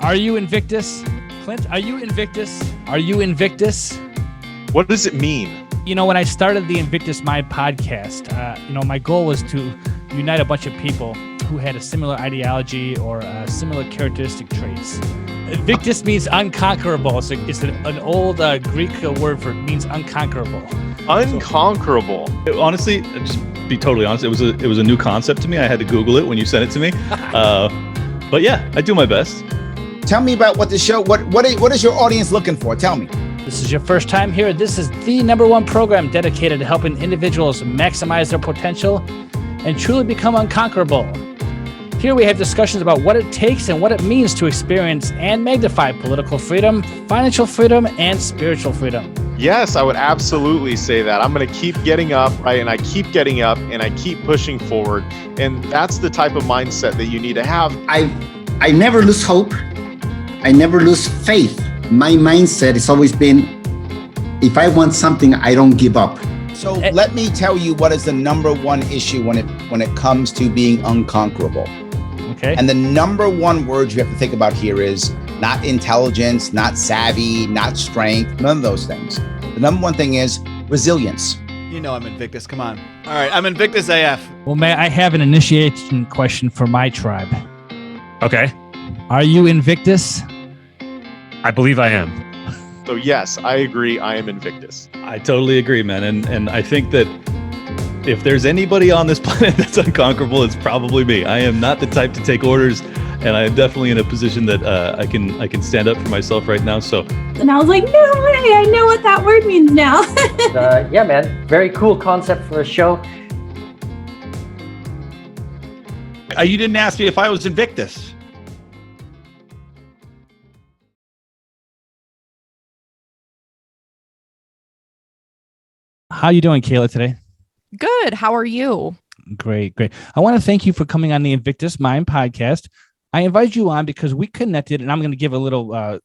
Are you Invictus? Clint, are you Invictus? Are you Invictus? What does it mean? You know, when I started the Invictus Mind podcast, my goal was to unite a bunch of people who had a similar ideology or similar characteristic traits. Invictus means unconquerable. It's an old Greek word for it means unconquerable. Unconquerable. Honestly, just be totally honest, it was a new concept to me. I had to Google it when you sent it to me. But yeah, I do my best. Tell me about what the show. What is your audience looking for? Tell me. This is your first time here. This is the #1 program dedicated to helping individuals maximize their potential and truly become unconquerable. Here we have discussions about what it takes and what it means to experience and magnify political freedom, financial freedom, and spiritual freedom. Yes, I would absolutely say that. I'm going to keep getting up, right? And I keep getting up and I keep pushing forward. And that's the type of mindset that you need to have. I never lose hope. I never lose faith. My mindset has always been, if I want something, I don't give up. So let me tell you what is the #1 issue when it comes to being unconquerable. Okay. And the #1 word you have to think about here is not intelligence, not savvy, not strength, none of those things. The #1 thing is resilience. You know I'm Invictus, come on. All right, I'm Invictus AF. Well, Matt, I have an initiation question for my tribe. Okay. Are you Invictus? I believe I am. So yes, I agree. I am Invictus. I totally agree, man. And I think that if there's anybody on this planet that's unconquerable, it's probably me. I am not the type to take orders, and I am definitely in a position that I can stand up for myself right now. So. And I was like, no way, I know what that word means now. Yeah, man, very cool concept for a show. You didn't ask me if I was Invictus. How you doing, Kayla, today? Good. How are you? Great. I want to thank you for coming on the Invictus Mind podcast. I invited you on because we connected, and I'm going to give a little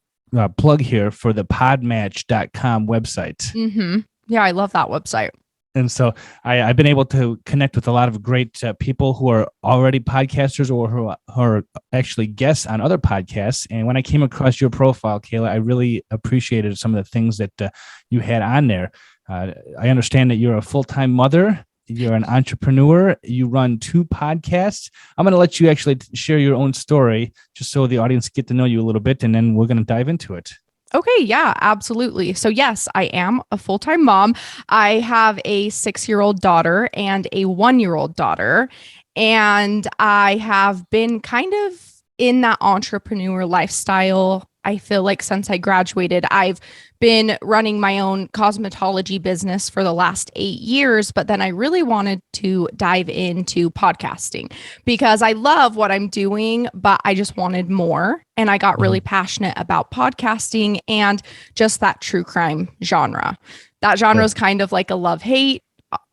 plug here for the podmatch.com website. Mm-hmm. Yeah, I love that website. And so I've been able to connect with a lot of great people who are already podcasters or who are actually guests on other podcasts. And when I came across your profile, Kayla, I really appreciated some of the things that you had on there. I understand that you're a full-time mother. You're an entrepreneur. You run 2 podcasts. I'm going to let you actually share your own story just so the audience get to know you a little bit, and then we're going to dive into it. Okay, yeah, absolutely. So yes, I am a full-time mom. I have a 6-year-old daughter and a 1-year-old daughter, and I have been kind of in that entrepreneur lifestyle. I feel like since I graduated, I've been running my own cosmetology business for the last 8 years, but then I really wanted to dive into podcasting because I love what I'm doing, but I just wanted more. And I got really passionate about podcasting and just that true crime genre. That genre is kind of like a love-hate.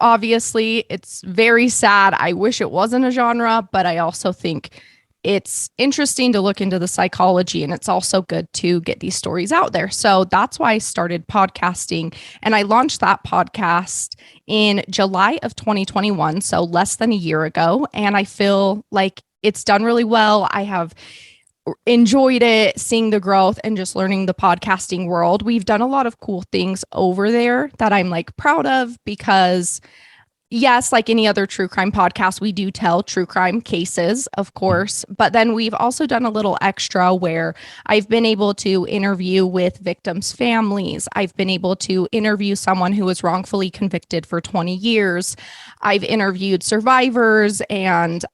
Obviously, it's very sad. I wish it wasn't a genre, but I also think it's interesting to look into the psychology, and it's also good to get these stories out there. So that's why I started podcasting, and I launched that podcast in July of 2021, so less than a year ago. And I feel like it's done really well. I have enjoyed it, seeing the growth and just learning the podcasting world. We've done a lot of cool things over there that I'm like proud of because yes, like any other true crime podcast, we do tell true crime cases, of course, but then we've also done a little extra where I've been able to interview with victims' families. I've been able to interview someone who was wrongfully convicted for 20 years. I've interviewed survivors and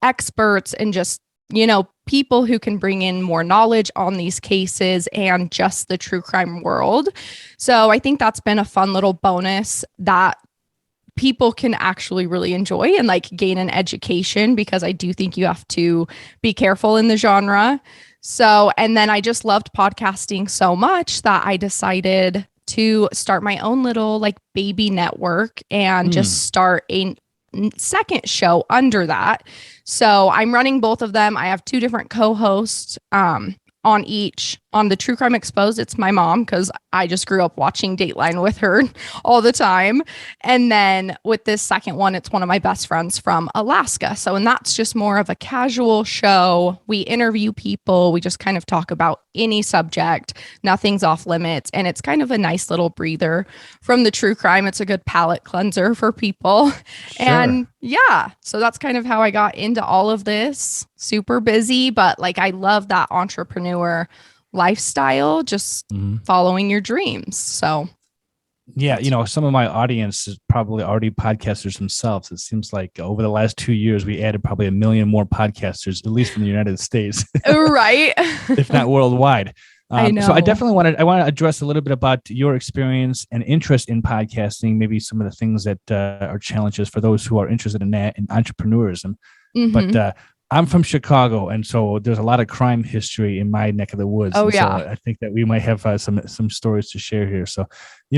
experts and just, people who can bring in more knowledge on these cases and just the true crime world. So I think that's been a fun little bonus that people can actually really enjoy and like gain an education, because I do think you have to be careful in the genre. So, and then I just loved podcasting so much that I decided to start my own little like baby network and just start a second show under that. So I'm running both of them. I have 2 different co-hosts. on each. On the True Crime Exposed, it's my mom because I just grew up watching Dateline with her all the time. And then with this second one, it's one of my best friends from Alaska. So, and that's just more of a casual show. We interview people. We just kind of talk about any subject. Nothing's off limits. And it's kind of a nice little breather from the true crime. It's a good palate cleanser for people. Sure. And yeah, so that's kind of how I got into all of this. Super busy, but like I love that entrepreneur lifestyle, just following your dreams. So yeah, some of my audience is probably already podcasters themselves. It seems like over the last 2 years, we added probably 1 million more podcasters, at least in the United States, right? if not worldwide. I know. So I definitely want to address a little bit about your experience and interest in podcasting, maybe some of the things that are challenges for those who are interested in that and entrepreneurism. But I'm from Chicago, and so there's a lot of crime history in my neck of the woods. Oh, and yeah. So I think that we might have some stories to share here. So,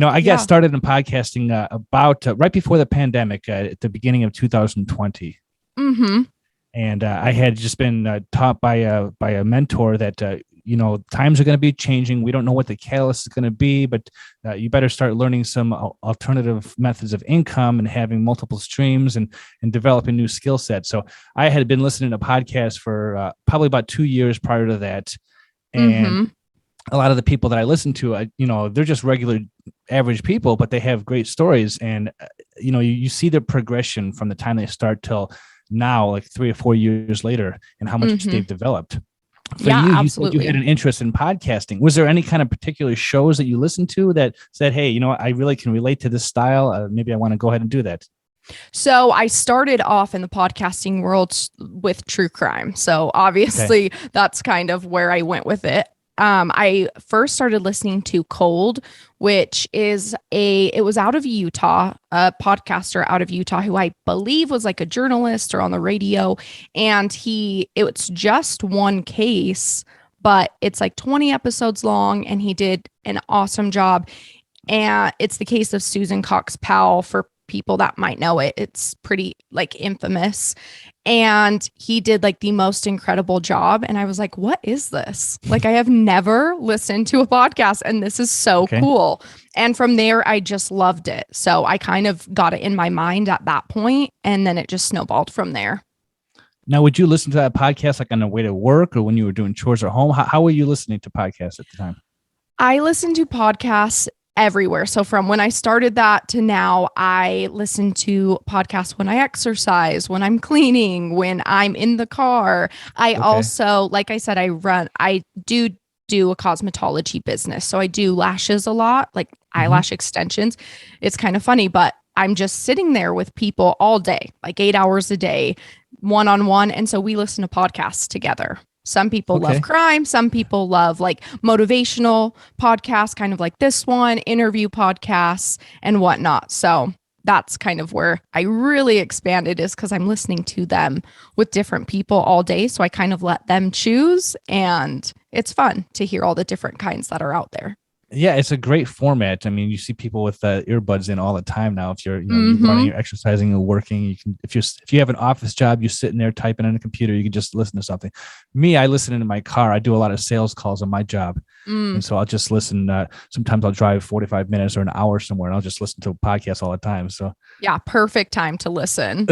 I got started in podcasting about right before the pandemic, at the beginning of 2020. And I had just been taught by a mentor that times are going to be changing. We don't know what the catalyst is going to be, but you better start learning some alternative methods of income and having multiple streams and developing new skill sets. So I had been listening to podcasts for probably about 2 years prior to that. And a lot of the people that I listen to, they're just regular average people, but they have great stories. And, you see the progression from the time they start till now, like 3 or 4 years later, and how much they've developed. For you, absolutely. You said you had an interest in podcasting. Was there any kind of particular shows that you listened to that said, hey, I really can relate to this style. Maybe I want to go ahead and do that? So I started off in the podcasting world with true crime. So obviously that's kind of where I went with it. I first started listening to Cold, which is it was out of Utah, a podcaster out of Utah who I believe was like a journalist or on the radio. And it's just one case, but it's like 20 episodes long, and he did an awesome job. And it's the case of Susan Cox Powell. For people that might know it, it's pretty like infamous. And he did like the most incredible job. And I was like, what is this? Like, I have never listened to a podcast, and this is so cool. And from there, I just loved it. So I kind of got it in my mind at that point, and then it just snowballed from there. Now, would you listen to that podcast like on the way to work or when you were doing chores at home? How were you listening to podcasts at the time? I listened to podcasts everywhere. So from when I started that to now, I listen to podcasts when I exercise, when I'm cleaning, when I'm in the car. I also, like I said, I do a cosmetology business. So I do lashes a lot, like eyelash extensions. It's kind of funny, but I'm just sitting there with people all day, like 8 hours a day, one-on-one. And so we listen to podcasts together. Some people love crime. Some people love like motivational podcasts, kind of like this one, interview podcasts and whatnot. So that's kind of where I really expanded, is because I'm listening to them with different people all day. So I kind of let them choose, and it's fun to hear all the different kinds that are out there. Yeah, it's a great format. I mean, you see people with earbuds in all the time now. If you're, you're running, you're exercising, or working, you can. If you have an office job, you're sitting there typing on a computer. You can just listen to something. Me, I listen in my car. I do a lot of sales calls on my job, and so I'll just listen. Sometimes I'll drive 45 minutes or an hour somewhere, and I'll just listen to a podcast all the time. So yeah, perfect time to listen.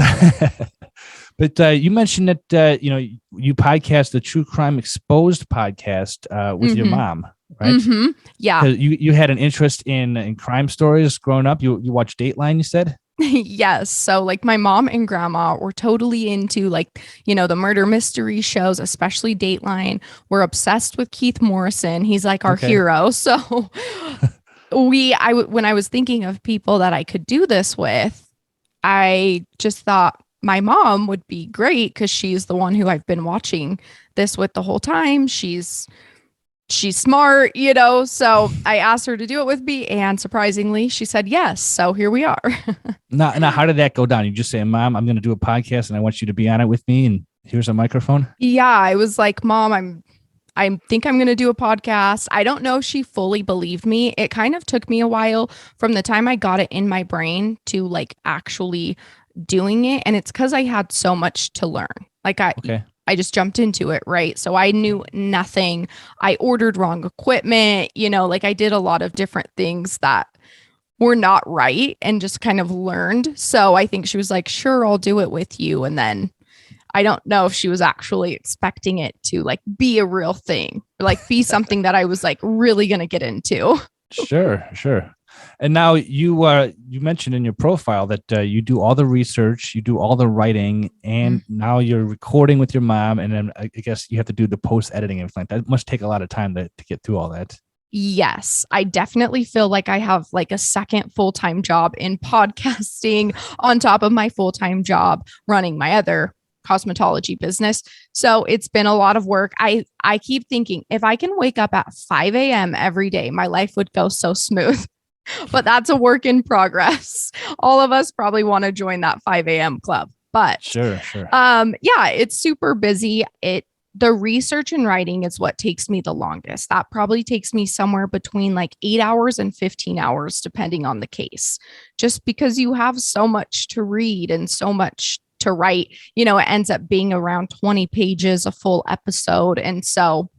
But you mentioned that you podcast the True Crime Exposed podcast with your mom. Right. Yeah. You had an interest in crime stories growing up. You watched Dateline, you said? Yes. So like my mom and grandma were totally into like, the murder mystery shows, especially Dateline. We're obsessed with Keith Morrison. He's like our hero. So when I was thinking of people that I could do this with, I just thought my mom would be great because she's the one who I've been watching this with the whole time. She's smart, so I asked her to do it with me, and surprisingly she said yes. So here we are. Now, how did that go down? You just say, Mom, I'm going to do a podcast and I want you to be on it with me, and here's a microphone. Yeah. I was like, Mom, I think I'm going to do a podcast. I don't know if she fully believed me. It kind of took me a while from the time I got it in my brain to like actually doing it. And it's because I had so much to learn. Like I just jumped into it, right? So I knew nothing. I ordered wrong equipment, like I did a lot of different things that were not right and just kind of learned. So I think she was like, sure, I'll do it with you. And then I don't know if she was actually expecting it to like be a real thing or like be something that I was like really going to get into. Sure. And now you mentioned in your profile that you do all the research, you do all the writing, and now you're recording with your mom. And then I guess you have to do the post editing and everything. That must take a lot of time to get through all that. Yes, I definitely feel like I have like a second full-time job in podcasting on top of my full-time job running my other cosmetology business. So it's been a lot of work. I keep thinking if I can wake up at 5 a.m. every day, my life would go so smooth. But that's a work in progress. All of us probably want to join that 5 a.m. club. But sure. Yeah, it's super busy. The research and writing is what takes me the longest. That probably takes me somewhere between like 8 hours and 15 hours, depending on the case, just because you have so much to read and so much to write. It ends up being around 20 pages, a full episode. And so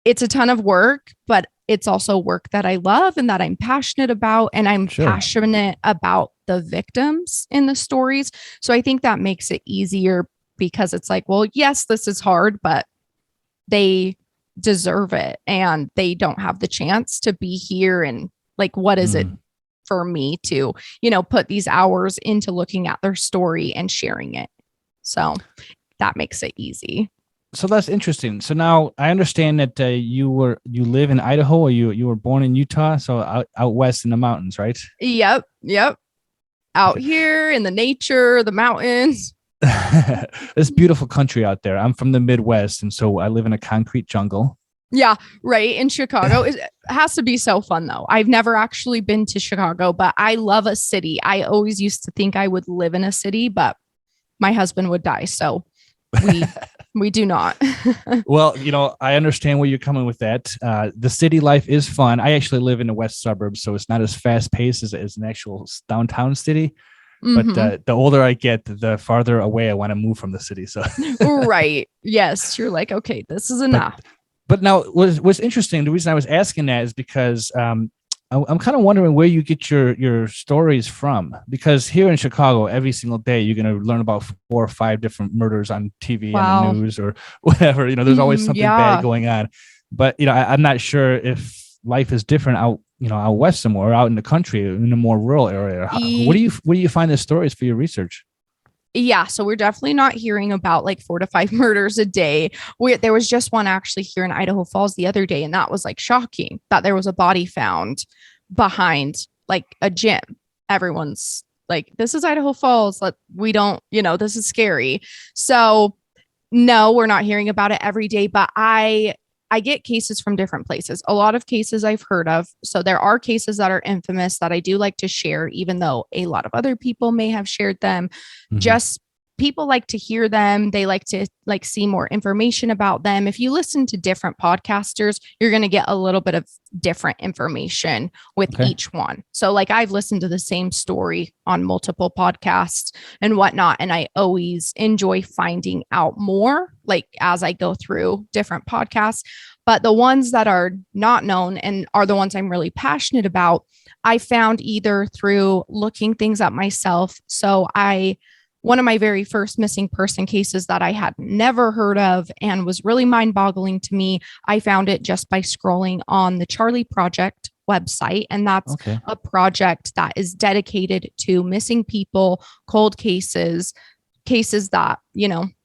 it's a ton of work, but it's also work that I love and that I'm passionate about. And I'm passionate about the victims in the stories. So I think that makes it easier because it's like, well, yes, this is hard, but they deserve it and they don't have the chance to be here. And like, what is it for me to, put these hours into looking at their story and sharing it? So that makes it easy. So that's interesting. So now I understand that you live in Idaho, or you were born in Utah, so out west in the mountains, right? Yep. Out here in the nature, the mountains. It's beautiful country out there. I'm from the Midwest, and so I live in a concrete jungle. Yeah, right. In Chicago. It has to be so fun, though. I've never actually been to Chicago, but I love a city. I always used to think I would live in a city, but my husband would die. So we do not. Well, I understand where you're coming with that. The city life is fun. I actually live in the west suburbs, so it's not as fast paced as an actual downtown city. But the older I get, the farther away I want to move from the city. So right. Yes. You're like, okay, this is enough. But now what's interesting, the reason I was asking that is because I'm kind of wondering where you get your stories from, because here in Chicago, every single day, you're going to learn about 4 or 5 different murders on TV and the news or whatever. There's always something bad going on. But, I'm not sure if life is different out west somewhere, or out in the country, in a more rural area. Where do you find the stories for your research? Yeah, so we're definitely not hearing about like 4 to 5 murders a day. There was just one actually here in Idaho Falls the other day, and that was like shocking that there was a body found behind like a gym. Everyone's like, this is Idaho Falls. We don't, this is scary. So no, we're not hearing about it every day, but I get cases from different places. A lot of cases I've heard of. So there are cases that are infamous that I do like to share, even though a lot of other people may have shared them. Just people like to hear them. They like to see more information about them. If you listen to different podcasters, you're going to get a little bit of different information with each one. So I've listened to the same story on multiple podcasts and whatnot. And I always enjoy finding out more, as I go through different podcasts. But the ones that are not known and are the ones I'm really passionate about, I found either through looking things up myself. So one of my very first missing person cases that I had never heard of and was really mind-boggling to me, I found it just by scrolling on the Charlie Project website. And that's a project that is dedicated to missing people, cold cases that,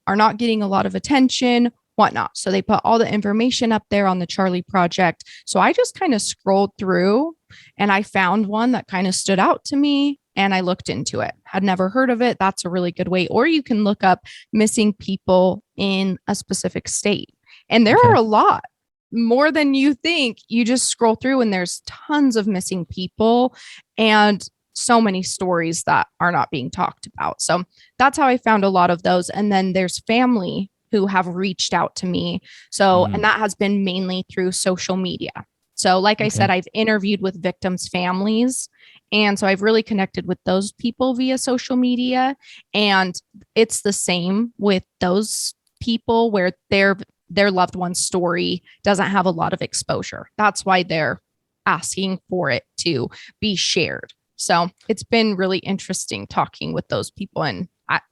are not getting a lot of attention, whatnot. So they put all the information up there on the Charlie Project. So I just kind of scrolled through and I found one that kind of stood out to me. And I looked into it. Had never heard of it. That's a really good way. Or you can look up missing people in a specific state. And there are a lot, more than you think. You just scroll through and there's tons of missing people and so many stories that are not being talked about. So that's how I found a lot of those. And then there's family who have reached out to me. So, and that has been mainly through social media. So like I said, I've interviewed with victims' families. And so I've really connected with those people via social media. And it's the same with those people where their loved one's story doesn't have a lot of exposure. That's why they're asking for it to be shared. So it's been really interesting talking with those people. And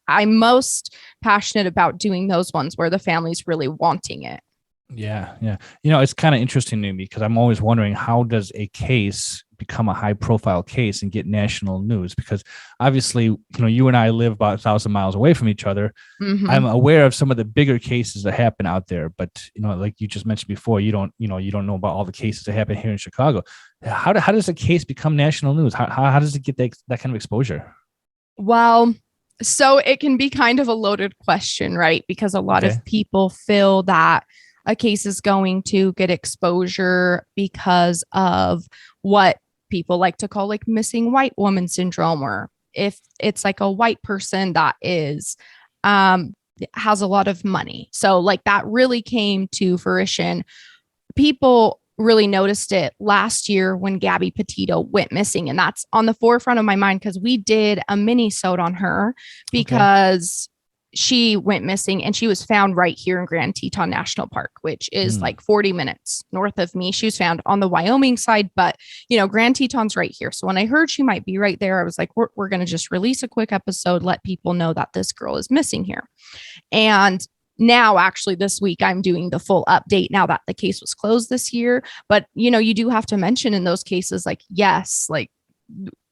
I'm most passionate about doing those ones where the family's really wanting it. Yeah. It's kind of interesting to me because I'm always wondering, how does a case become a high profile case and get national news? Because obviously, you and I live about 1,000 miles away from each other. Mm-hmm. I'm aware of some of the bigger cases that happen out there, but like you just mentioned before, you don't know about all the cases that happen here in Chicago. How does a case become national news? How does it get that kind of exposure? Well, so it can be kind of a loaded question, right? Because a lot of people feel that a case is going to get exposure because of what people like to call like missing white woman syndrome, or if it's like a white person that is has a lot of money. So like that really came to fruition. People really noticed it last year when Gabby Petito went missing, and that's on the forefront of my mind because we did a mini-sode on her because she went missing and she was found right here in Grand Teton National Park, which is like 40 minutes north of me. She was found on the Wyoming side, but Grand Teton's right here. So when I heard she might be right there, I was like, we're going to just release a quick episode, let people know that this girl is missing here. And now, actually, this week, I'm doing the full update now that the case was closed this year. But, you do have to mention in those cases, like, yes, like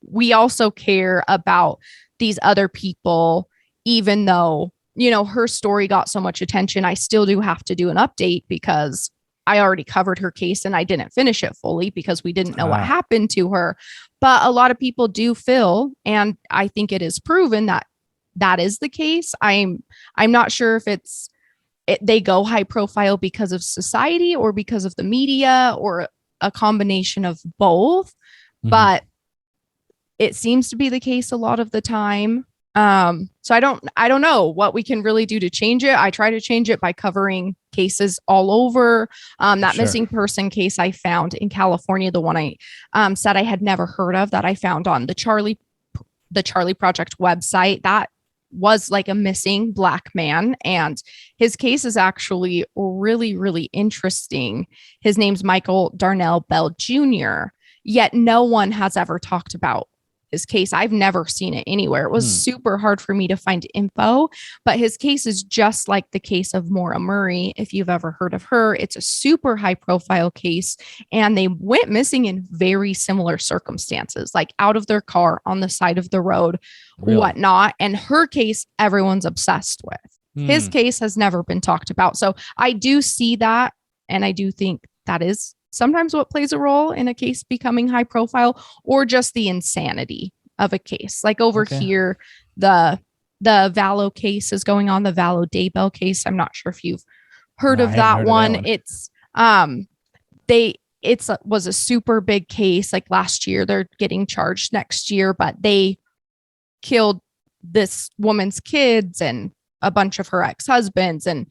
we also care about these other people, even though, her story got so much attention. I still do have to do an update because I already covered her case and I didn't finish it fully because we didn't know what happened to her. But a lot of people do feel, and I think it is proven that is the case. I'm not sure if they go high profile because of society or because of the media or a combination of both, but it seems to be the case a lot of the time. So I don't know what we can really do to change it. I try to change it by covering cases all over. That missing person case I found in California, the one I said I had never heard of, that I found on the Charlie Project website, that was like a missing Black man, and his case is actually really, really interesting. His name's Michael Darnell Bell Jr., yet no one has ever talked about his case. I've never seen it anywhere. It was super hard for me to find info, but his case is just like the case of Maura Murray. If you've ever heard of her, it's a super high profile case, and they went missing in very similar circumstances, like out of their car on the side of the road, whatnot. And her case, everyone's obsessed with. His case has never been talked about. So I do see that. And I do think that is sometimes what plays a role in a case becoming high profile, or just the insanity of a case. Like over here, the Vallow case is going on, the Vallow Daybell case. I'm not sure if you've heard of that one. It's was a super big case like last year. They're getting charged next year, but they killed this woman's kids and a bunch of her ex-husbands, and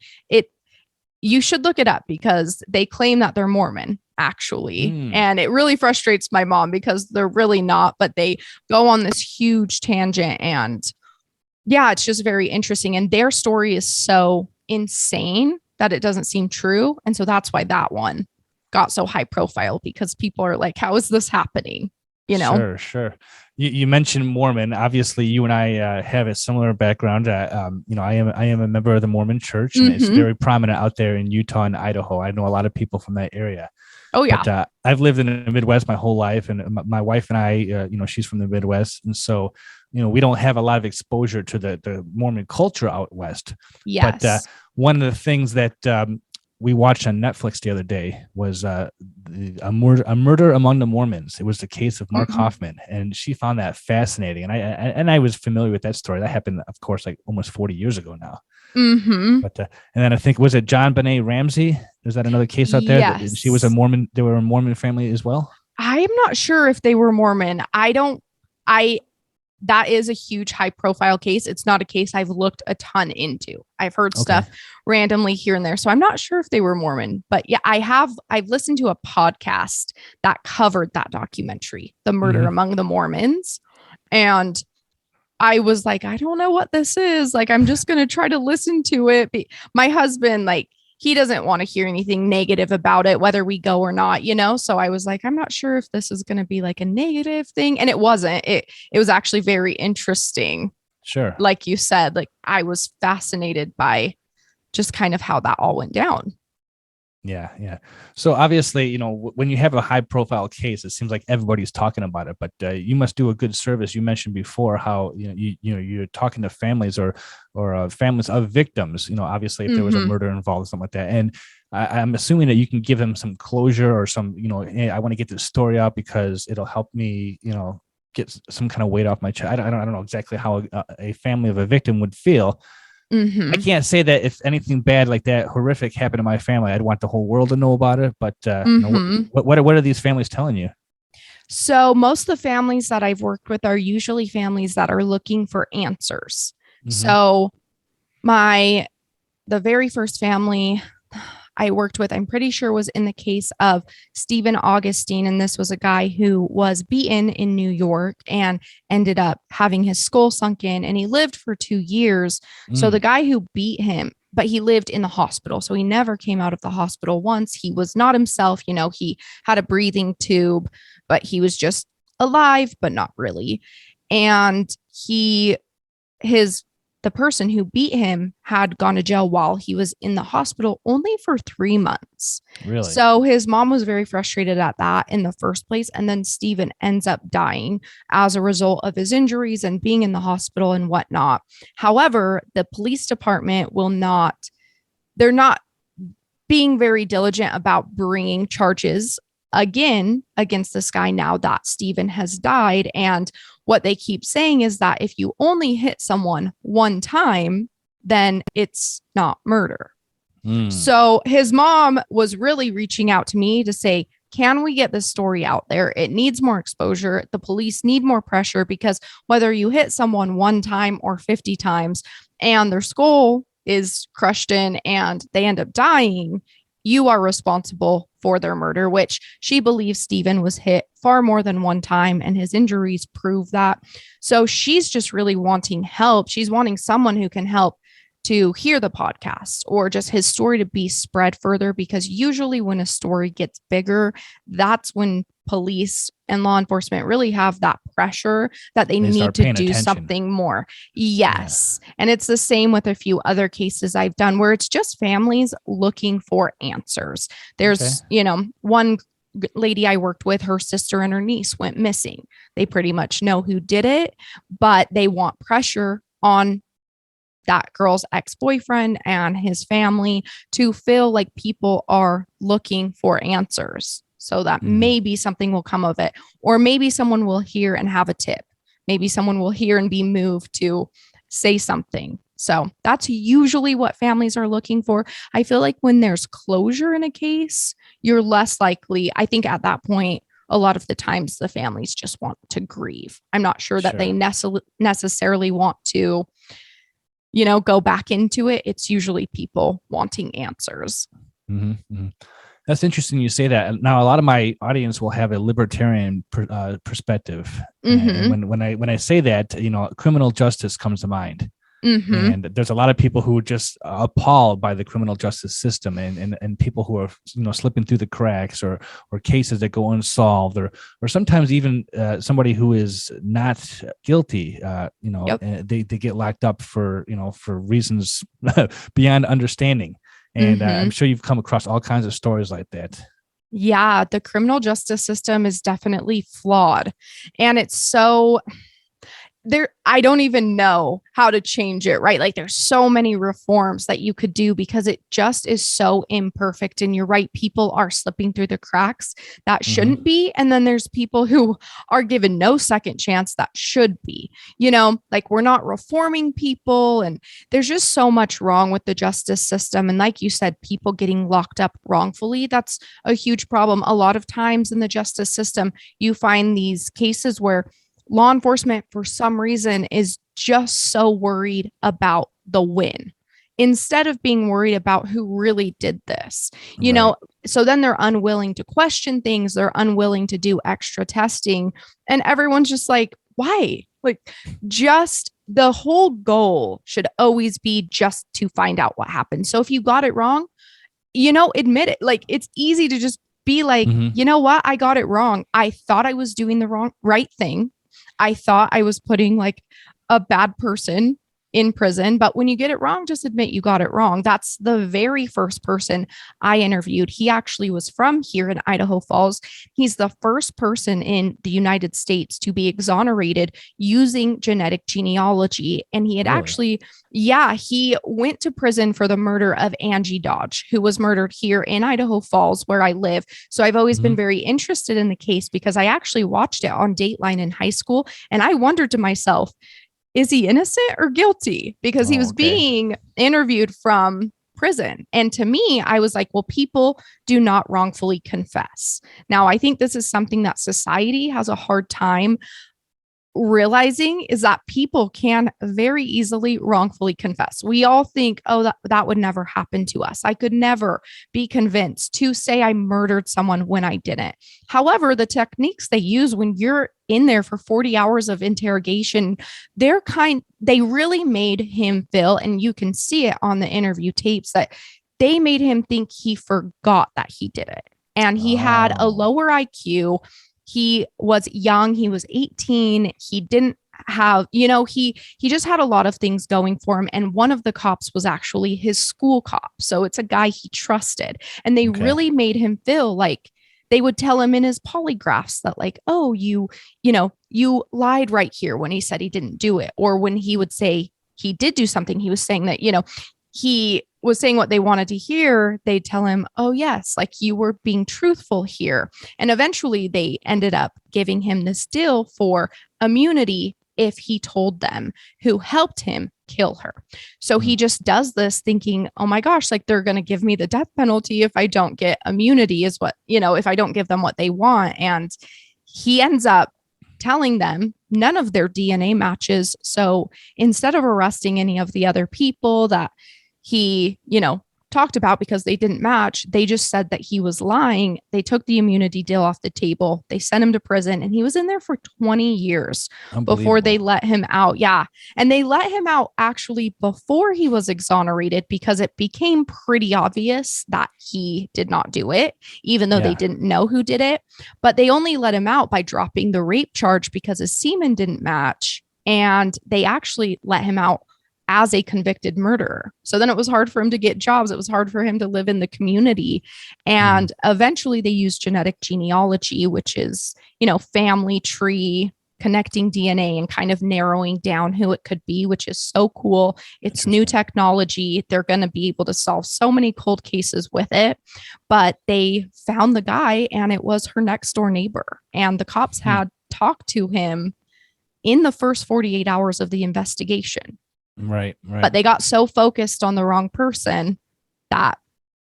you should look it up because they claim that they're Mormon, actually. And it really frustrates my mom because they're really not, but they go on this huge tangent, and it's just very interesting. And their story is so insane that it doesn't seem true. And so that's why that one got so high profile, because people are like, how is this happening? Sure. You mentioned Mormon. Obviously, you and I have a similar background. I am a member of the Mormon Church, and it's very prominent out there in Utah and Idaho. I know a lot of people from that area. Oh yeah. But, I've lived in the Midwest my whole life, and my wife and I, she's from the Midwest, and so we don't have a lot of exposure to the Mormon culture out west. Yes. But one of the things that we watched on Netflix the other day was a murder among the Mormons. It was the case of Mark Hoffman, and she found that fascinating. And I was familiar with that story. That happened, of course, like almost 40 years ago now. But and then I think, was it John Benet Ramsey? Is that another case out there? Yes. She was a Mormon. They were a Mormon family as well. I'm not sure if they were Mormon. That is a huge high profile case. It's not a case I've looked a ton into. I've heard stuff randomly here and there. So I'm not sure if they were Mormon, but yeah, I've listened to a podcast that covered that documentary, The Murder Among the Mormons. And I was like, I don't know what this is. Like, I'm just going to try to listen to it. My husband, like, he doesn't want to hear anything negative about it, whether we go or not, you know? So I was like, I'm not sure if this is going to be like a negative thing. And it wasn't. It was actually very interesting. Sure. Like you said, like I was fascinated by just kind of how that all went down. Yeah, yeah. So obviously, you know, when you have a high profile case, it seems like everybody's talking about it. But you must do a good service. You mentioned before how you're talking to families or families of victims. You know, obviously, if there was a murder involved, something like that. And I'm assuming that you can give them some closure or some, you know, hey, I want to get this story out because it'll help me, you know, get some kind of weight off my chest. I don't know exactly how a family of a victim would feel. I can't say that if anything bad like that horrific happened to my family, I'd want the whole world to know about it. But you know, what are these families telling you? So most of the families that I've worked with are usually families that are looking for answers. So the very first family I worked with, I'm pretty sure was in the case of Stephen Augustine. And this was a guy who was beaten in New York and ended up having his skull sunk in, and he lived for 2 years. So the guy who beat him, but he lived in the hospital. So he never came out of the hospital once. He was not himself. You know, he had a breathing tube, but he was just alive, but not really. And the person who beat him had gone to jail while he was in the hospital only for 3 months. Really? So his mom was very frustrated at that in the first place. And then Stephen ends up dying as a result of his injuries and being in the hospital and whatnot. However, the police department they're not being very diligent about bringing charges again against this guy now that Stephen has died. And what they keep saying is that if you only hit someone one time, then it's not murder. So his mom was really reaching out to me to say, can we get this story out there? It needs more exposure. The police need more pressure, because whether you hit someone one time or 50 times and their skull is crushed in and they end up dying, you are responsible for their murder, which she believes Stephen was hit far more than one time, and his injuries prove that. So she's just really wanting help. She's wanting someone who can help to hear the podcast or just his story to be spread further, because usually when a story gets bigger, that's when police and law enforcement really have that pressure that they need to do something more. Yes. Yeah. And it's the same with a few other cases I've done where it's just families looking for answers. There's, one lady I worked with, her sister and her niece went missing. They pretty much know who did it, but they want pressure on that girl's ex-boyfriend and his family to feel like people are looking for answers, so that maybe something will come of it, or maybe someone will hear and have a tip. Maybe someone will hear and be moved to say something. So that's usually what families are looking for. I feel like when there's closure in a case, you're less likely. I think at that point, a lot of the times the families just want to grieve. I'm not sure that they necessarily want to go back into it. It's usually people wanting answers. That's interesting you say that. Now, a lot of my audience will have a libertarian perspective. And when I say that, criminal justice comes to mind. And there's a lot of people who are just appalled by the criminal justice system and people who are, slipping through the cracks or cases that go unsolved or sometimes even somebody who is not guilty, they get locked up for reasons beyond understanding. And I'm sure you've come across all kinds of stories like that. Yeah, the criminal justice system is definitely flawed. And it's so I don't even know how to change it, right? Like there's so many reforms that you could do because it just is so imperfect. And you're right, people are slipping through the cracks that shouldn't be. And then there's people who are given no second chance that should be, like we're not reforming people. And there's just so much wrong with the justice system. And like you said, people getting locked up wrongfully, that's a huge problem. A lot of times in the justice system, you find these cases where law enforcement, for some reason, is just so worried about the win instead of being worried about who really did this, so then they're unwilling to question things. They're unwilling to do extra testing. And everyone's just like, why Like, just the whole goal should always be just to find out what happened. So if you got it wrong, admit it. Like, it's easy to just be like, you know what? I got it wrong. I thought I was doing the right thing. I thought I was putting like a bad person in prison, but when you get it wrong, just admit you got it wrong. That's the very first person I interviewed. He actually was from here in Idaho Falls. He's the first person in the United States to be exonerated using genetic genealogy. And he had actually, he went to prison for the murder of Angie Dodge, who was murdered here in Idaho Falls, where I live. So I've always been very interested in the case because I actually watched it on Dateline in high school. And I wondered to myself, is he innocent or guilty? Because he was being interviewed from prison. And to me, I was like, well, people do not wrongfully confess. Now, I think this is something that society has a hard time realizing, is that people can very easily wrongfully confess. We all think, oh, that would never happen to us. I could never be convinced to say I murdered someone when I didn't. However, the techniques they use when you're in there for 40 hours of interrogation, they really made him feel, and you can see it on the interview tapes, that they made him think he forgot that he did it. And he had a lower IQ. He was young. He was 18. He didn't have, he just had a lot of things going for him. And one of the cops was actually his school cop. So it's a guy he trusted. And they really made him feel like, they would tell him in his polygraphs that like, oh, you lied right here when he said he didn't do it. Or when he would say he did do something, he was saying that, he was saying what they wanted to hear. They'd tell him, oh, yes, like you were being truthful here. And eventually they ended up giving him this deal for immunity if he told them who helped him kill her. So he just does this thinking, oh my gosh, like they're going to give me the death penalty if I don't get immunity, is what, if I don't give them what they want. And he ends up telling them none of their DNA matches. So instead of arresting any of the other people that he, talked about because they didn't match, they just said that he was lying. They took the immunity deal off the table. They sent him to prison, and he was in there for 20 years before they let him out. Yeah. And they let him out actually before he was exonerated because it became pretty obvious that he did not do it, even though they didn't know who did it. But they only let him out by dropping the rape charge because his semen didn't match. And they actually let him out as a convicted murderer. So then it was hard for him to get jobs. It was hard for him to live in the community. And eventually they used genetic genealogy, which is, family tree, connecting DNA and kind of narrowing down who it could be, which is so cool. It's new technology. They're going to be able to solve so many cold cases with it. But they found the guy, and it was her next door neighbor. And the cops had talked to him in the first 48 hours of the investigation. Right. But they got so focused on the wrong person that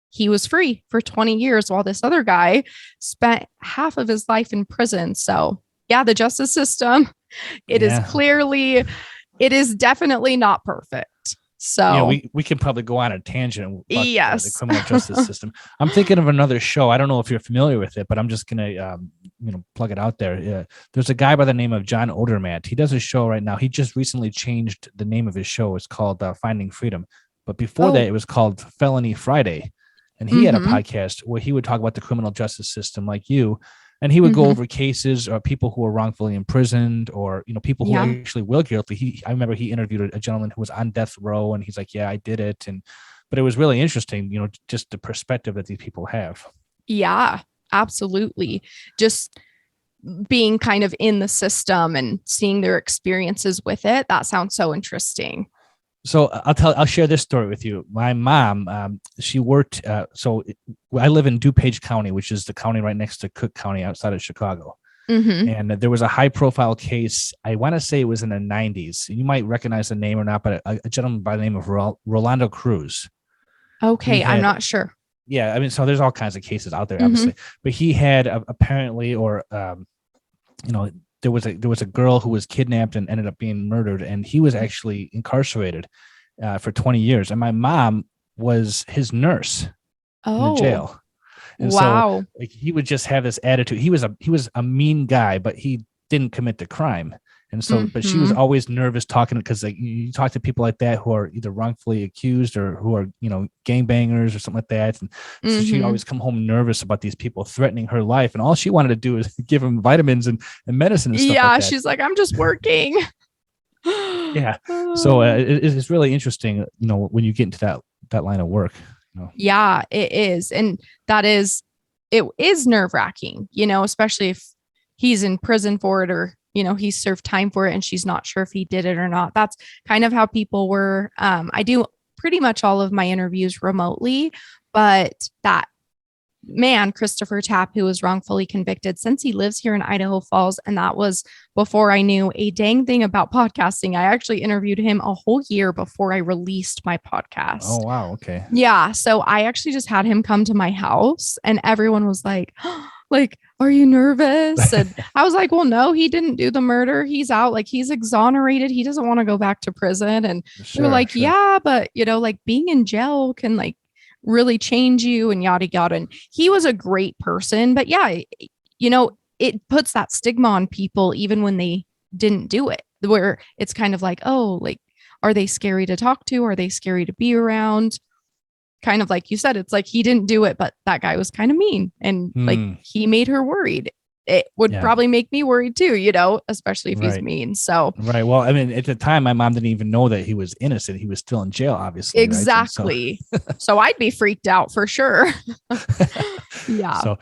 he was free for 20 years while this other guy spent half of his life in prison. So yeah, the justice system, it is definitely not perfect. So we can probably go on a tangent about the criminal justice system. I'm thinking of another show. I don't know if you're familiar with it, but I'm just gonna plug it out there. There's a guy by the name of John Odermatt. He does a show right now. He just recently changed the name of his show. It's called Finding Freedom. But before that, it was called Felony Friday. And he had a podcast where he would talk about the criminal justice system like you. And he would go over cases or people who were wrongfully imprisoned, or people who actually were guilty. I remember he interviewed a gentleman who was on death row, and he's like, "Yeah, I did it." But it was really interesting, just the perspective that these people have. Yeah, absolutely. Just being kind of in the system and seeing their experiences with it. That sounds so interesting. So I'll share this story with you. My mom, she worked. I live in DuPage County, which is the county right next to Cook County outside of Chicago. And there was a high profile case. I want to say it was in the 90s. You might recognize the name or not, but a gentleman by the name of Rolando Cruz. Okay. I'm not sure. Yeah. I mean, so there's all kinds of cases out there, obviously, but he had apparently, there was a girl who was kidnapped and ended up being murdered, and he was actually incarcerated for 20 years. And my mom was his nurse in the jail. And so he would just have this attitude. He was a mean guy, but he didn't commit the crime. And so, but she was always nervous talking, because like you talk to people like that who are either wrongfully accused or who are, gangbangers or something like that. And so she'd always come home nervous about these people threatening her life. And all she wanted to do is give them vitamins and medicine and stuff like that. She's like, I'm just working. Yeah. So it's really interesting, when you get into that line of work. Yeah, it is. And it is nerve wracking, especially if he's in prison for it, or he served time for it and she's not sure if he did it or not. That's kind of how people were. I do pretty much all of my interviews remotely, but that man, Christopher Tapp, who was wrongfully convicted, since he lives here in Idaho Falls, and that was before I knew a dang thing about podcasting. I actually interviewed him a whole year before I released my podcast. Oh, wow. Okay. Yeah. So I actually just had him come to my house, and everyone was like, like, are you nervous? And I was like, well, no, he didn't do the murder. He's out. Like, he's exonerated. He doesn't want to go back to prison. And they were like, yeah, but like being in jail can like really change you and yada yada. And he was a great person, but yeah, it puts that stigma on people even when they didn't do it, where it's kind of like, oh, like, are they scary to talk to? Are they scary to be around? Kind of like you said, it's like he didn't do it, but that guy was kind of mean, and like he made her worried. It would probably make me worried too, especially if he's mean. So right. Well, I mean, at the time, my mom didn't even know that he was innocent. He was still in jail, obviously. Exactly. Right? So I'd be freaked out for sure. Yeah. So,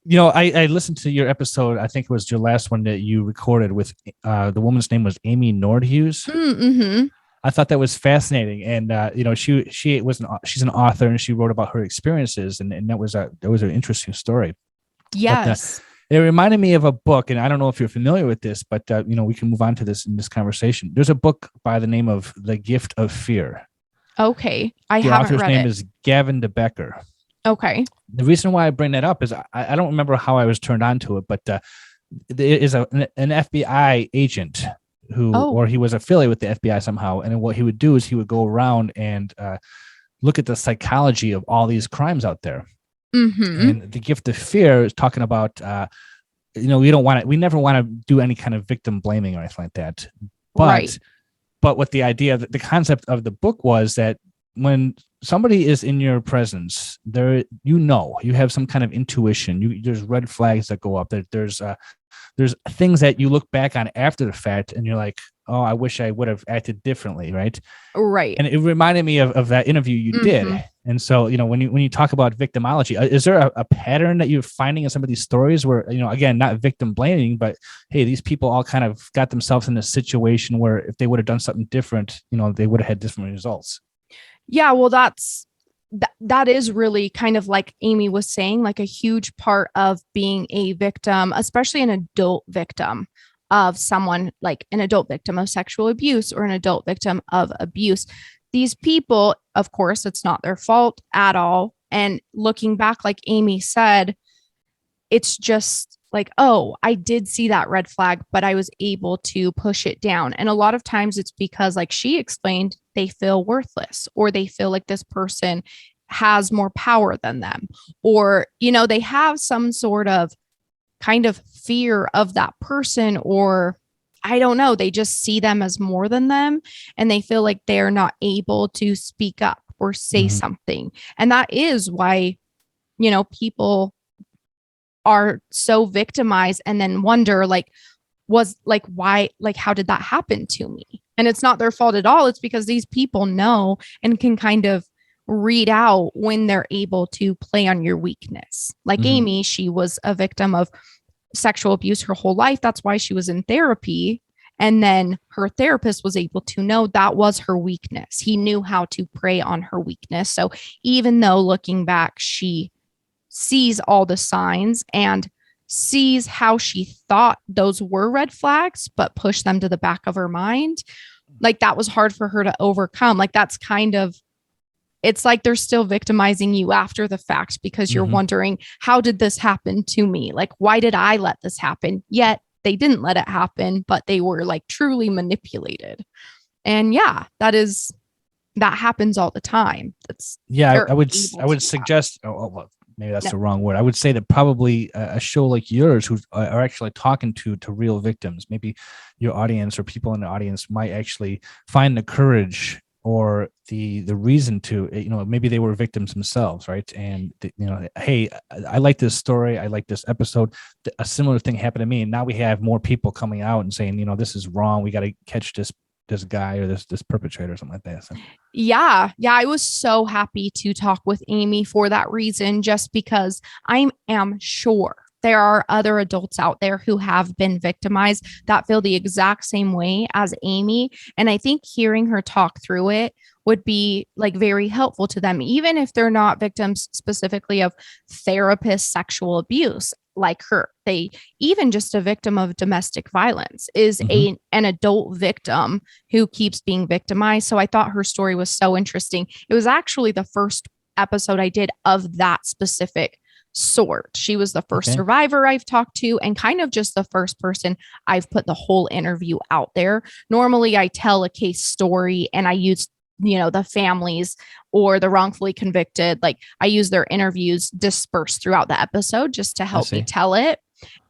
I listened to your episode. I think it was your last one that you recorded with the woman's name was Amy Nordhughes. Mm-hmm. I thought that was fascinating, and she's an author, and she wrote about her experiences, and that was an interesting story. Yes, but, it reminded me of a book, and I don't know if you're familiar with this, but we can move on to this in this conversation. There's a book by the name of The Gift of Fear. Okay, I haven't read it. The author's name is Gavin DeBecker. Okay. The reason why I bring that up is I don't remember how I was turned on to it, but there is an FBI agent or he was affiliated with the FBI somehow. And what he would do is he would go around and look at the psychology of all these crimes out there. Mm-hmm. And The Gift of Fear is talking about, we never want to do any kind of victim blaming or anything like that. But what the idea, the concept of the book was that when somebody is in your presence, you have some kind of intuition. There's red flags that go up. There's things that you look back on after the fact, and you're like, oh, I wish I would have acted differently, right? Right. And it reminded me of that interview you did. And so, when you talk about victimology, is there a pattern that you're finding in some of these stories where, again, not victim blaming, but hey, these people all kind of got themselves in a situation where if they would have done something different, they would have had different results. Yeah, well, that is really kind of like Amy was saying, like a huge part of being a victim, especially an adult victim of someone, like an adult victim of sexual abuse or an adult victim of abuse. These people, of course, it's not their fault at all. And looking back, like Amy said, it's just like, oh, I did see that red flag, but I was able to push it down. And a lot of times it's because, like she explained, they feel worthless, or they feel like this person has more power than them, or, they have some sort of kind of fear of that person, or I don't know, they just see them as more than them, and they feel like they're not able to speak up or say something. And that is why, people are so victimized and then wonder, like, why, like, how did that happen to me? And it's not their fault at all. It's because these people know and can kind of read out when they're able to play on your weakness. Like Amy, she was a victim of sexual abuse her whole life. That's why she was in therapy. And then her therapist was able to know that was her weakness. He knew how to prey on her weakness. So even though looking back, she sees all the signs and sees how she thought those were red flags, but pushed them to the back of her mind, like that was hard for her to overcome. Like that's kind of, it's like they're still victimizing you after the fact, because you're wondering, how did this happen to me? Like, why did I let this happen? Yet they didn't let it happen, but they were like truly manipulated. And yeah, that happens all the time. I would suggest, maybe that's the wrong word. I would say that probably a show like yours, who are actually talking to real victims, maybe your audience or people in the audience might actually find the courage or the reason to, maybe they were victims themselves, right? And hey, I like this story, I like this episode. A similar thing happened to me, and now we have more people coming out and saying, this is wrong. We got to catch this guy or this perpetrator or something like that. So. Yeah. I was so happy to talk with Amy for that reason, just because I am sure there are other adults out there who have been victimized that feel the exact same way as Amy. And I think hearing her talk through it would be like very helpful to them, even if they're not victims specifically of therapist sexual abuse like her. They even just a victim of domestic violence is an adult victim who keeps being victimized. So I thought her story was so interesting. It was actually the first episode I did of that specific sort. She was the first survivor I've talked to, and kind of just the first person I've put the whole interview out there. Normally I tell a case story and I use the families or the wrongfully convicted, like I use their interviews dispersed throughout the episode just to help me tell it.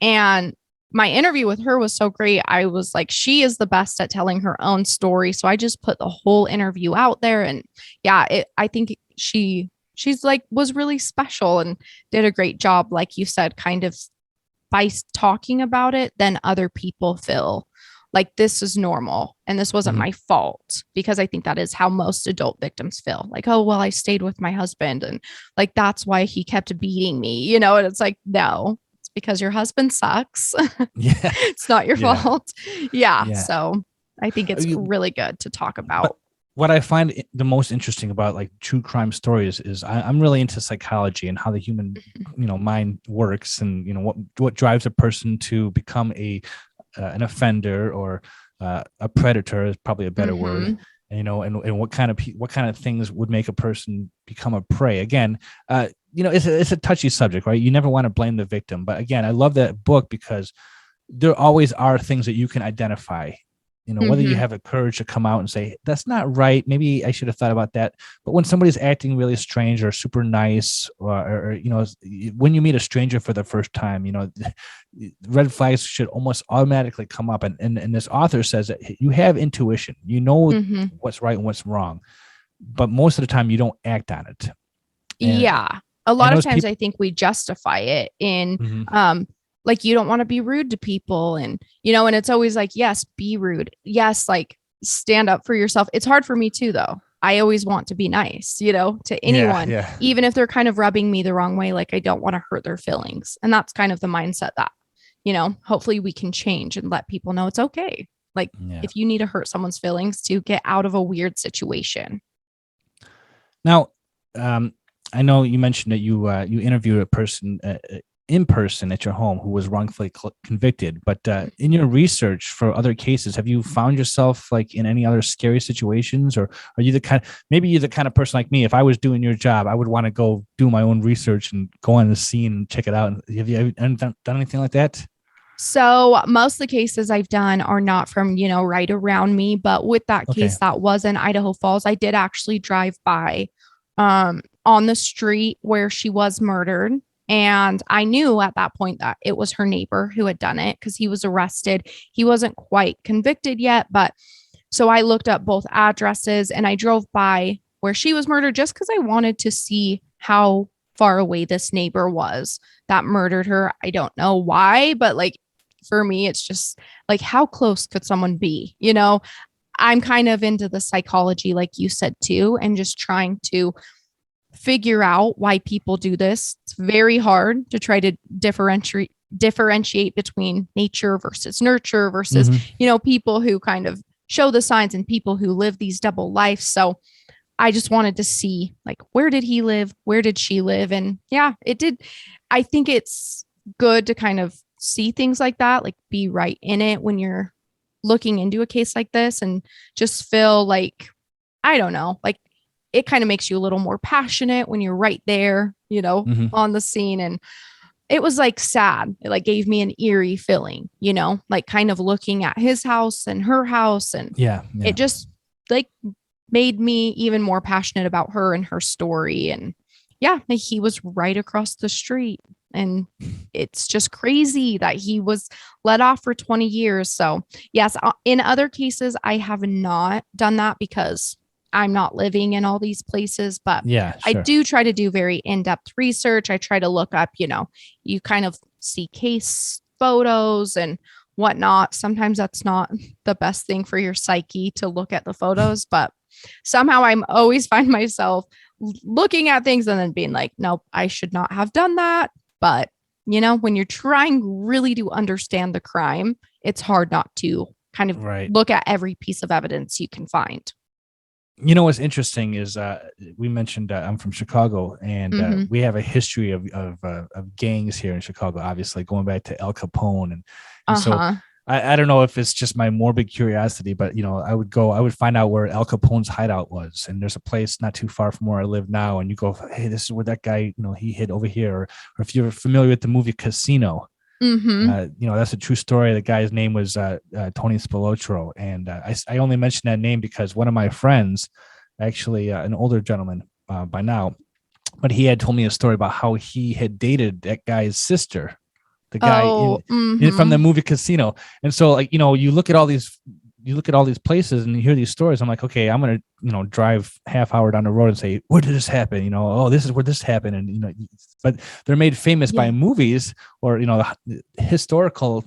And my interview with her was so great. I was like, she is the best at telling her own story. So I just put the whole interview out there. And I think she's like was really special and did a great job. Like you said, kind of by talking about it, then other people feel like this is normal and this wasn't my fault, because I think that is how most adult victims feel. Like, oh, well, I stayed with my husband and like, that's why he kept beating me, and it's like, no, it's because your husband sucks. It's not your fault. So I think it's really good to talk about. But what I find the most interesting about like true crime stories is I'm really into psychology and how the human, mind works, and, what drives a person to become an offender or a predator is probably a better word, and what kind of things would make a person become a prey. Again, it's a touchy subject, right? You never want to blame the victim, but again, I love that book because there always are things that you can identify. Whether you have the courage to come out and say, that's not right, maybe I should have thought about that. But when somebody's acting really strange or super nice, or when you meet a stranger for the first time, red flags should almost automatically come up. And this author says that you have intuition, what's right and what's wrong, but most of the time you don't act on it. And a lot of times I think we justify it in like, you don't want to be rude to people, and and it's always like, yes, be rude, yes, like stand up for yourself. It's hard for me too, though. I always want to be nice, to anyone, even if they're kind of rubbing me the wrong way. Like, I don't want to hurt their feelings, and that's kind of the mindset that hopefully we can change and let people know it's okay. Like, if you need to hurt someone's feelings to get out of a weird situation. Now, I know you mentioned that you interviewed a person in person at your home who was wrongfully convicted, but in your research for other cases, have you found yourself like in any other scary situations, or are you maybe you're the kind of person like me? If I was doing your job, I would want to go do my own research and go on the scene and check it out. Have you done anything like that? So most of the cases I've done are not from, right around me, but with that case that was in Idaho Falls, I did actually drive by on the street where she was murdered. And I knew at that point that it was her neighbor who had done it, because he was arrested. He wasn't quite convicted yet, but so I looked up both addresses and I drove by where she was murdered just because I wanted to see how far away this neighbor was that murdered her. I don't know why, but like for me, it's just like, how close could someone be? I'm kind of into the psychology, like you said too, and just trying to figure out why people do this. It's very hard to try to differentiate between nature versus nurture versus, people who kind of show the signs and people who live these double lives. So I just wanted to see, like, where did he live? Where did she live? And it did. I think it's good to kind of see things like that, like be right in it when you're looking into a case like this, and just feel like, I don't know, like it kind of makes you a little more passionate when you're right there, on the scene. And it was like sad. It like gave me an eerie feeling, like kind of looking at his house and her house. And it just like made me even more passionate about her and her story. And yeah, he was right across the street. And it's just crazy that he was let off for 20 years. So, yes, in other cases, I have not done that because I'm not living in all these places, but Yeah, I sure. do try to do very in-depth research. I try to look up, you kind of see case photos and whatnot. Sometimes that's not the best thing for your psyche to look at the photos, but somehow I'm always find myself looking at things and then being like, nope, I should not have done that. But, when you're trying really to understand the crime, it's hard not to kind of look at every piece of evidence you can find. What's interesting is we mentioned I'm from Chicago, and we have a history of gangs here in Chicago, obviously going back to Al Capone. And so I don't know if it's just my morbid curiosity, but I would find out where Al Capone's hideout was, and there's a place not too far from where I live now, and you go, hey, this is where that guy, he hid over here. Or if you're familiar with the movie Casino, that's a true story. The guy's name was Tony Spilotro, and I only mention that name because one of my friends, actually an older gentleman by now, but he had told me a story about how he had dated that guy's sister, the guy from the movie Casino. And so, like, you look at all these places and you hear these stories. I'm like, okay, I'm gonna drive half hour down the road and say, where did this happen? Oh, this is where this happened. And but they're made famous by movies or the historical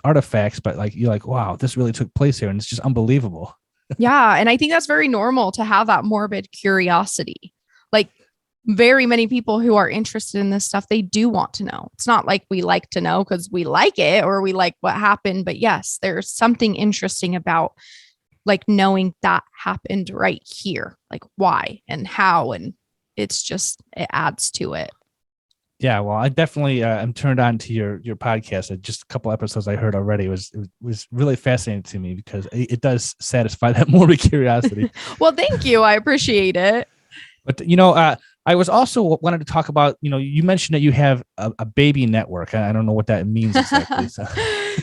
artifacts. But like, you're like, wow, this really took place here, and it's just unbelievable. Yeah, and I think that's very normal to have that morbid curiosity. Like, very many people who are interested in this stuff, they do want to know. It's not like we like to know because we like it or we like what happened, but yes, there's something interesting about like knowing that happened right here, like why and how, and it adds to it. Yeah, well, I definitely am turned on to your podcast. Just a couple episodes I heard already was really fascinating to me because it does satisfy that morbid curiosity. Well, thank you. I appreciate it. But I was also wanted to talk about, you mentioned that you have a baby network. I don't know what that means exactly.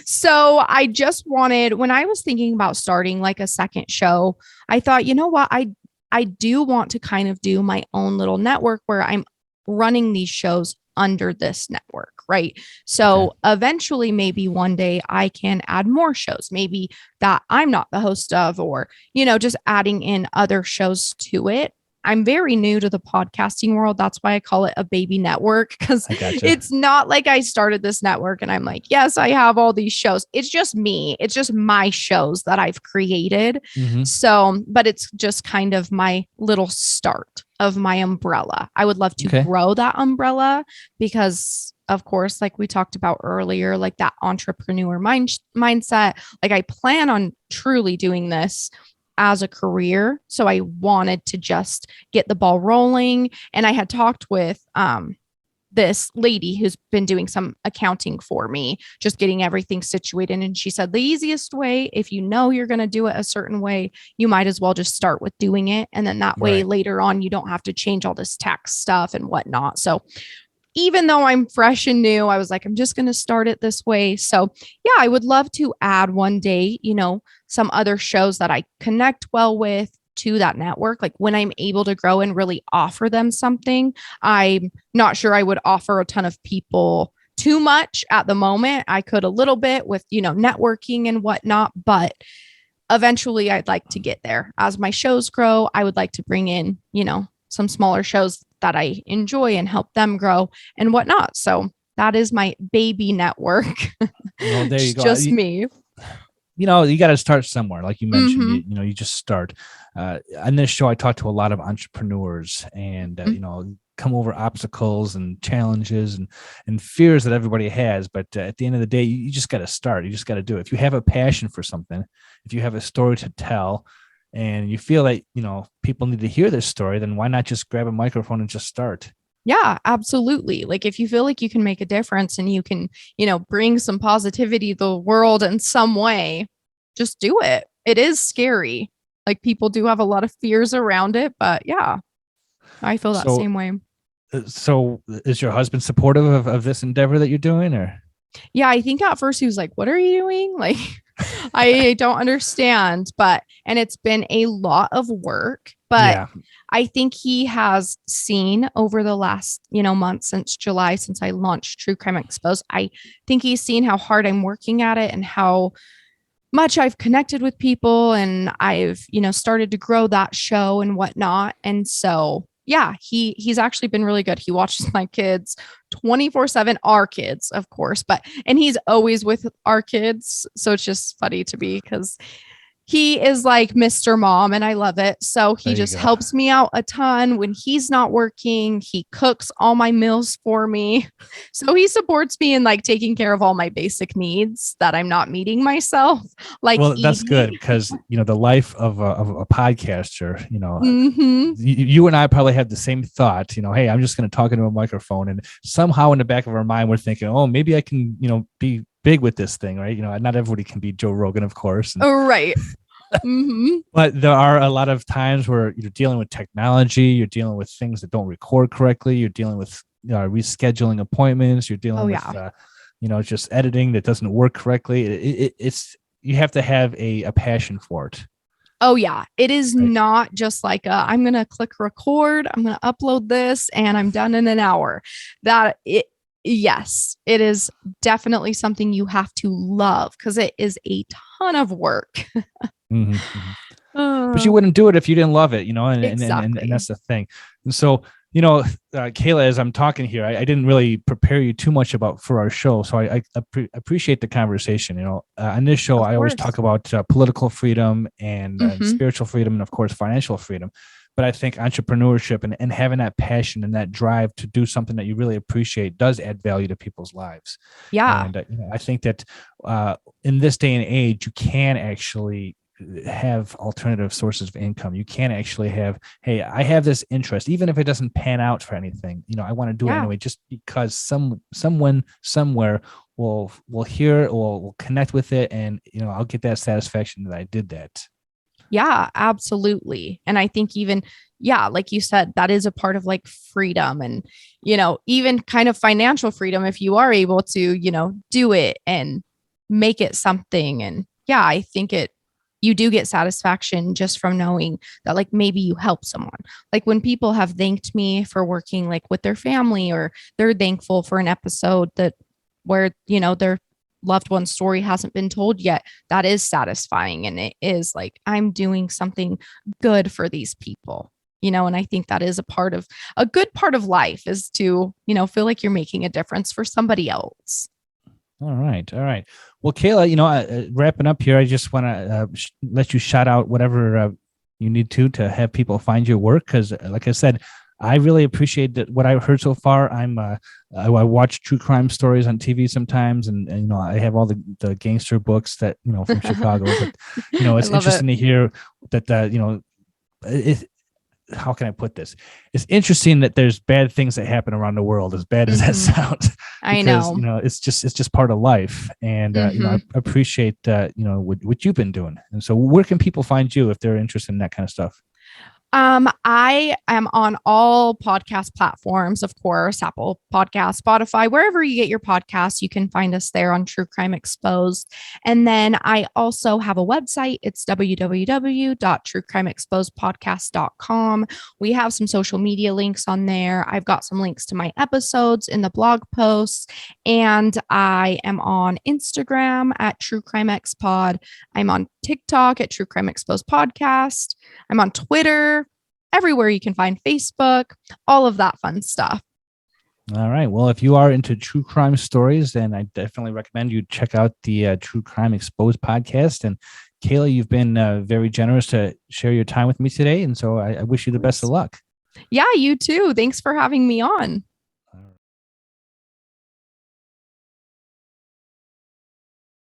So I just wanted, when I was thinking about starting like a second show, I thought, you know what, I do want to kind of do my own little network where I'm running these shows under this network, right? So eventually, maybe one day I can add more shows, maybe that I'm not the host of, or, just adding in other shows to it. I'm very new to the podcasting world. That's why I call it a baby network, because it's not like I started this network and I'm like, yes, I have all these shows. It's just me. It's just my shows that I've created. So, but it's just kind of my little start of my umbrella. I would love to grow that umbrella because, of course, like we talked about earlier, like that entrepreneur mindset, like I plan on truly doing this as a career. So I wanted to just get the ball rolling. And I had talked with this lady who's been doing some accounting for me, just getting everything situated. And she said, the easiest way, if you know you're going to do it a certain way, you might as well just start with doing it. And then that way later on, you don't have to change all this tax stuff and whatnot. So even though I'm fresh and new, I was like, I'm just going to start it this way. So yeah, I would love to add one day, some other shows that I connect well with to that network. Like when I'm able to grow and really offer them something, I'm not sure I would offer a ton of people too much at the moment. I could a little bit with, networking and whatnot, but eventually I'd like to get there. As my shows grow, I would like to bring in, some smaller shows that I enjoy and help them grow and whatnot. So that is my baby network. Well, there you go. Just me. You got to start somewhere. Like you mentioned, you just start. On this show, I talk to a lot of entrepreneurs and, come over obstacles and challenges and fears that everybody has. But at the end of the day, you just got to start. You just got to do it. If you have a passion for something, if you have a story to tell, and you feel like, people need to hear this story, then why not just grab a microphone and just start? Yeah, absolutely. Like if you feel like you can make a difference and you can, bring some positivity to the world in some way, just do it. It is scary. Like people do have a lot of fears around it, but yeah, I feel that same way. So is your husband supportive of this endeavor that you're doing, or? Yeah, I think at first he was like, what are you doing? Like, I don't understand, and it's been a lot of work, but I think he has seen over the last, month since July, since I launched True Crime Exposed. I think he's seen how hard I'm working at it and how much I've connected with people, and I've, started to grow that show and whatnot. And so, yeah, he's actually been really good. He watches my kids 24/7, our kids, of course, and he's always with our kids. So it's just funny to me because he is like Mr. Mom and I love it. So he just helps me out a ton when he's not working. He cooks all my meals for me. So he supports me in like taking care of all my basic needs that I'm not meeting myself. Like, well, that's good because, the life of a podcaster, Mhm. you and I probably have the same thought, hey, I'm just going to talk into a microphone. And somehow in the back of our mind, we're thinking, oh, maybe I can, be big with this thing, right? Not everybody can be Joe Rogan, of course. Right. Mm-hmm. But there are a lot of times where you're dealing with technology, you're dealing with things that don't record correctly, you're dealing with rescheduling appointments, you're dealing with just editing that doesn't work correctly. It's you have to have a passion for it. Oh yeah, it is not just like I'm gonna click record, I'm gonna upload this, and I'm done in an hour. Yes, it is definitely something you have to love because it is a ton of work. Mm-hmm, mm-hmm. But you wouldn't do it if you didn't love it, Exactly. and that's the thing. And so, Kayla, as I'm talking here, I didn't really prepare you too much for our show. So I appreciate the conversation. On this show, I always talk about political freedom and spiritual freedom and, of course, financial freedom. But I think entrepreneurship and having that passion and that drive to do something that you really appreciate does add value to people's lives. Yeah. And I think that in this day and age, you can actually have alternative sources of income. You can actually have, hey, I have this interest, even if it doesn't pan out for anything, I want to do it anyway, just because someone somewhere will hear it or will connect with it. And, I'll get that satisfaction that I did that. Yeah, absolutely. And I think even, like you said, that is a part of like freedom and, even kind of financial freedom if you are able to, do it and make it something. And yeah, I think you do get satisfaction just from knowing that like maybe you help someone. Like when people have thanked me for working like with their family, or they're thankful for an episode where, their loved one's story hasn't been told yet, that is satisfying. And it is like, I'm doing something good for these people, and I think that is a good part of life is to, feel like you're making a difference for somebody else. All right. Well, Kayla, wrapping up here, I just want to let you shout out whatever you need to have people find your work. Because like I said, I really appreciate what I've heard so far. I watch true crime stories on TV sometimes, and I have all the gangster books that from Chicago. But it's interesting to hear that how can I put this? It's interesting that there's bad things that happen around the world, as bad as that sounds. I know. It's just part of life, and I appreciate what you've been doing. And so, where can people find you if they're interested in that kind of stuff? I am on all podcast platforms, of course, Apple Podcasts, Spotify, wherever you get your podcasts, you can find us there on True Crime Exposed. And then I also have a website. It's www.truecrimeexposedpodcast.com. We have some social media links on there. I've got some links to my episodes in the blog posts, and I am on Instagram at True Crime X Pod. I'm on TikTok at True Crime Exposed Podcast. I'm on Twitter, everywhere you can find Facebook, all of that fun stuff. All right. Well, if you are into true crime stories, then I definitely recommend you check out the True Crime Exposed podcast. And Kayla, you've been very generous to share your time with me today. And so I wish you the best of luck. Yeah, you too. Thanks for having me on.